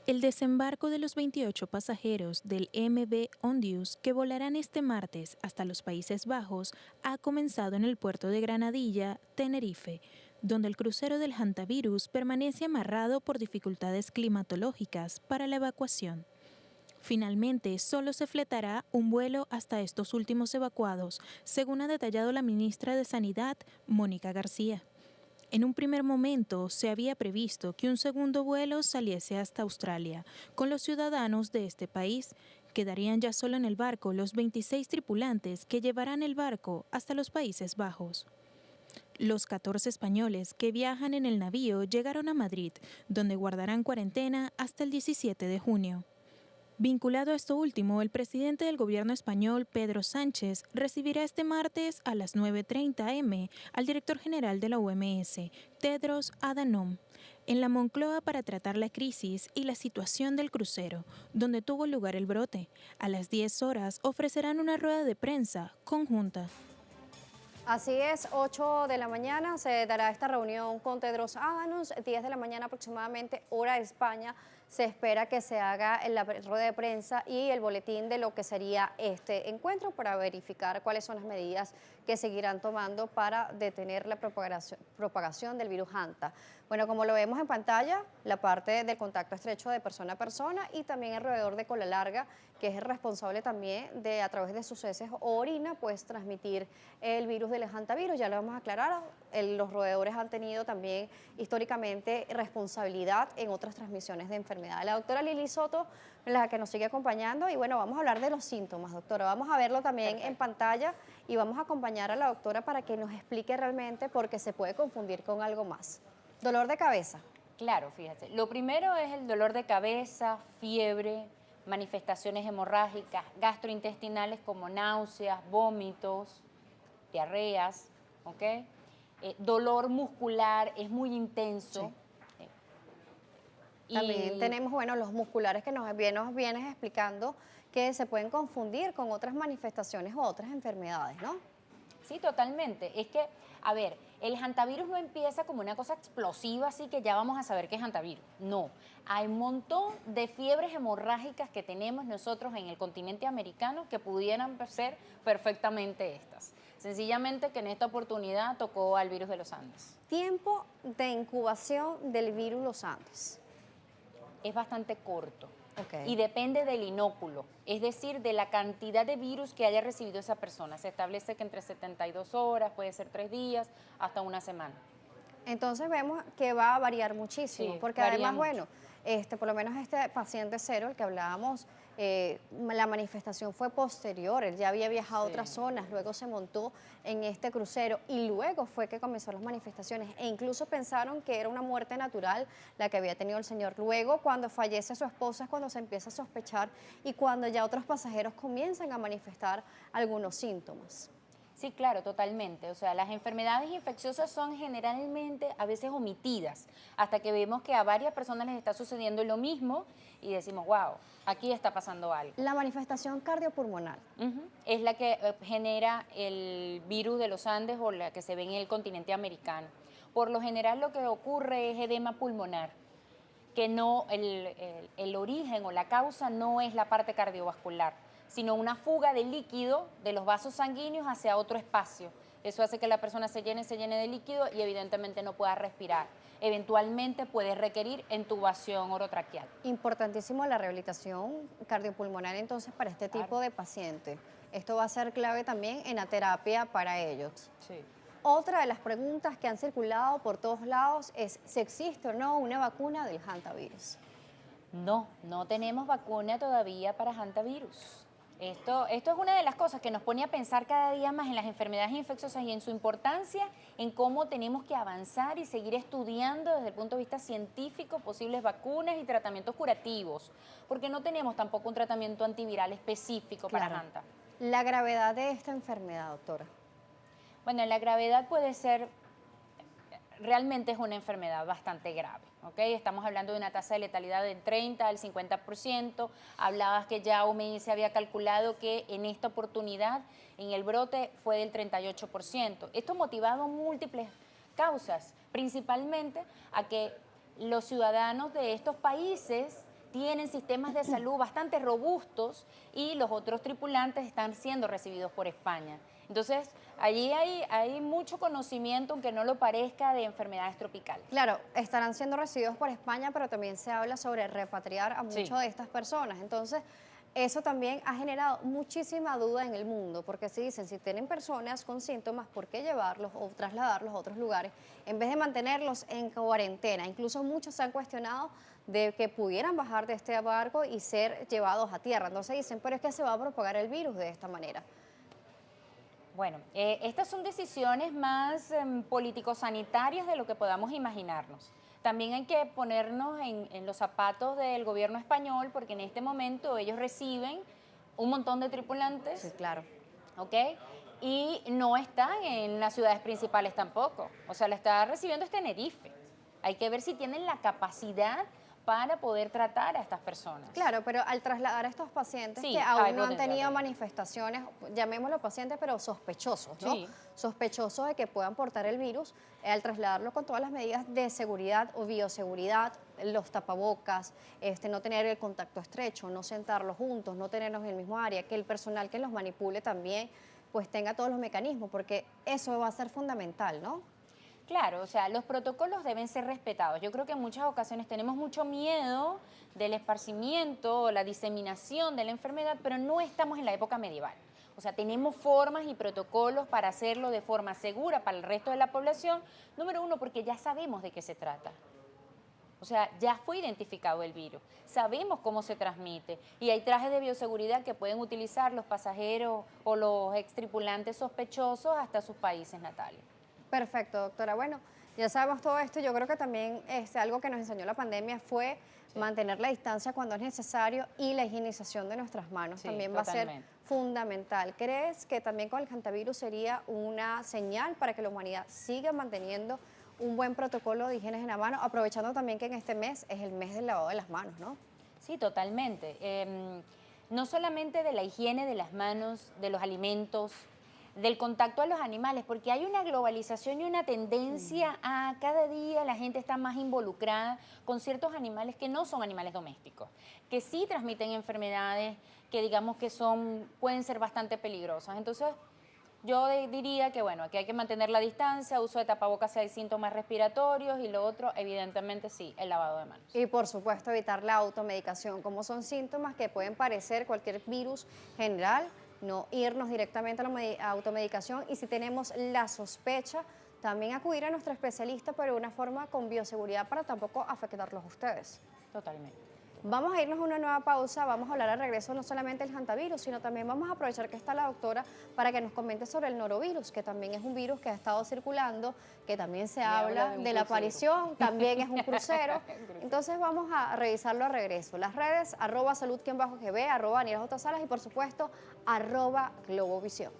El desembarco de los 28 pasajeros del MV Ondius que volarán este martes hasta los Países Bajos ha comenzado en el puerto de Granadilla, Tenerife, donde el crucero del hantavirus permanece amarrado por dificultades climatológicas para la evacuación. Finalmente, solo se fletará un vuelo hasta estos últimos evacuados, según ha detallado la ministra de Sanidad, Mónica García. En un primer momento se había previsto que un segundo vuelo saliese hasta Australia, con los ciudadanos de este país. Quedarían ya solo en el barco los 26 tripulantes que llevarán el barco hasta los Países Bajos. Los 14 españoles que viajan en el navío llegaron a Madrid, donde guardarán cuarentena hasta el 17 de junio. Vinculado a esto último, el presidente del gobierno español, Pedro Sánchez, recibirá este martes a las 9:30 am al director general de la OMS, Tedros Adhanom, en la Moncloa para tratar la crisis y la situación del crucero, donde tuvo lugar el brote. A las 10 horas ofrecerán una rueda de prensa conjunta. Así es, 8 de la mañana se dará esta reunión con Tedros Adhanom, 10 de la mañana aproximadamente, hora de España. Se espera que se haga la rueda de prensa y el boletín de lo que sería este encuentro para verificar cuáles son las medidas que seguirán tomando para detener la propagación del virus Hanta. Bueno, como lo vemos en pantalla, la parte del contacto estrecho de persona a persona y también el roedor de cola larga, que es el responsable también de, a través de sus heces o orina, pues transmitir el virus del hantavirus. Ya lo vamos a aclarar, los roedores han tenido también históricamente responsabilidad en otras transmisiones de enfermedad. La doctora Lili Soto, la que nos sigue acompañando, y bueno, vamos a hablar de los síntomas, doctora. Vamos a verlo también en pantalla y vamos a acompañar a la doctora para que nos explique realmente por qué se puede confundir con algo más. Dolor de cabeza. Claro, fíjate. Lo primero es el dolor de cabeza, fiebre, manifestaciones hemorrágicas, gastrointestinales como náuseas, vómitos, diarreas, ¿ok? Dolor muscular es muy intenso. También tenemos, bueno, los musculares que nos vienes explicando que se pueden confundir con otras manifestaciones o otras enfermedades, ¿no? Sí, totalmente. Es que, a ver, el hantavirus no empieza como una cosa explosiva, así que ya vamos a saber qué es hantavirus. No, hay un montón de fiebres hemorrágicas que tenemos nosotros en el continente americano que pudieran ser perfectamente estas. Sencillamente que en esta oportunidad tocó al virus de los Andes. Tiempo de incubación del virus Los Andes. Es bastante corto. Okay. Y depende del inóculo, es decir, de la cantidad de virus que haya recibido esa persona. Se establece que entre 72 horas, puede ser 3 días, hasta una semana. Entonces vemos que va a variar muchísimo, Sí, porque varía además, mucho. bueno, por lo menos este paciente cero, el que hablábamos, la manifestación fue posterior, él ya había viajado a otras zonas, luego se montó en este crucero y luego fue que comenzó las manifestaciones e incluso pensaron que era una muerte natural la que había tenido el señor. Luego, cuando fallece su esposa es cuando se empieza a sospechar y cuando ya otros pasajeros comienzan a manifestar algunos síntomas. Sí, claro, totalmente. O sea, las enfermedades infecciosas son generalmente a veces omitidas, hasta que vemos que a varias personas les está sucediendo lo mismo y decimos, wow, aquí está pasando algo. La manifestación cardiopulmonar. Es la que genera el virus de los Andes o la que se ve en el continente americano. Por lo general lo que ocurre es edema pulmonar, que no, el origen o la causa no es la parte cardiovascular, sino una fuga de líquido de los vasos sanguíneos hacia otro espacio. Eso hace que la persona se llene de líquido y evidentemente no pueda respirar. Eventualmente puede requerir intubación orotraqueal. Importantísimo la rehabilitación cardiopulmonar entonces para este tipo de pacientes. Esto va a ser clave también en la terapia para ellos. Sí. Otra de las preguntas que han circulado por todos lados es si existe o no una vacuna del hantavirus. No, no tenemos vacuna todavía para hantavirus. Esto es una de las cosas que nos pone a pensar cada día más en las enfermedades infecciosas y en su importancia, en cómo tenemos que avanzar y seguir estudiando desde el punto de vista científico posibles vacunas y tratamientos curativos, porque no tenemos tampoco un tratamiento antiviral específico para Hanta. La gravedad de esta enfermedad, doctora. Bueno, la gravedad puede ser, realmente es una enfermedad bastante grave, ¿ok? Estamos hablando de una tasa de letalidad del 30 al 50%. Hablabas que ya OMS había calculado que en esta oportunidad, en el brote, fue del 38%. Esto motivado múltiples causas, principalmente a que los ciudadanos de estos países tienen sistemas de salud bastante robustos y los otros tripulantes están siendo recibidos por España. Entonces, allí hay mucho conocimiento, aunque no lo parezca, de enfermedades tropicales. Claro, estarán siendo recibidos por España, pero también se habla sobre repatriar a Sí. muchas de estas personas. Entonces, eso también ha generado muchísima duda en el mundo, porque si dicen, si tienen personas con síntomas, ¿por qué llevarlos o trasladarlos a otros lugares en vez de mantenerlos en cuarentena? Incluso muchos se han cuestionado de que pudieran bajar de este barco y ser llevados a tierra. Entonces dicen, pero es que se va a propagar el virus de esta manera. Bueno, estas son decisiones más político-sanitarias de lo que podamos imaginarnos. También hay que ponernos en los zapatos del gobierno español, porque en este momento ellos reciben un montón de tripulantes, Sí, claro. ¿ok? Y no están en las ciudades principales tampoco. O sea, la está recibiendo Tenerife. Hay que ver si tienen la capacidad para poder tratar a estas personas. Claro, pero al trasladar a estos pacientes Sí, que hay aún no han potencial. tenido manifestaciones, llamémoslo pacientes, pero sospechosos, ¿no? Sí. Sospechosos de que puedan portar el virus, al trasladarlo con todas las medidas de seguridad o bioseguridad, los tapabocas, no tener el contacto estrecho, no sentarlos juntos, no tenerlos en el mismo área, que el personal que los manipule también pues tenga todos los mecanismos, porque eso va a ser fundamental, ¿no? Claro, o sea, los protocolos deben ser respetados. Yo creo que en muchas ocasiones tenemos mucho miedo del esparcimiento o la diseminación de la enfermedad, pero no estamos en la época medieval. O sea, tenemos formas y protocolos para hacerlo de forma segura para el resto de la población. Número uno, porque ya sabemos de qué se trata. O sea, ya fue identificado el virus, sabemos cómo se transmite y hay trajes de bioseguridad que pueden utilizar los pasajeros o los extripulantes sospechosos hasta sus países natales. Perfecto, doctora. Bueno, ya sabemos todo esto. Yo creo que también algo que nos enseñó la pandemia fue mantener la distancia cuando es necesario y la higienización de nuestras manos Sí, también va a ser totalmente. fundamental. ¿Crees que también con el hantavirus sería una señal para que la humanidad siga manteniendo un buen protocolo de higiene en la mano, aprovechando también que en este mes es el mes del lavado de las manos, ¿no? Sí, totalmente. No solamente de la higiene de las manos, de los alimentos, del contacto a los animales, porque hay una globalización y una tendencia a cada día la gente está más involucrada con ciertos animales que no son animales domésticos, que sí transmiten enfermedades que digamos que pueden ser bastante peligrosas. Entonces, yo diría que bueno, aquí hay que mantener la distancia, uso de tapabocas si hay síntomas respiratorios y lo otro, evidentemente sí, el lavado de manos. Y por supuesto evitar la automedicación, como son síntomas que pueden parecer cualquier virus general, no irnos directamente a la automedicación y si tenemos la sospecha, también acudir a nuestro especialista, pero de una forma con bioseguridad para tampoco afectarlos a ustedes. Totalmente. Vamos a irnos a una nueva pausa, vamos a hablar al regreso no solamente del hantavirus, sino también vamos a aprovechar que está la doctora para que nos comente sobre el norovirus, que también es un virus que ha estado circulando, que también se habla de un de la crucero. aparición, también es un crucero. Entonces vamos a revisarlo al regreso. Las redes, @salud_gb, @DanielJSalas y por supuesto, @Globovisión.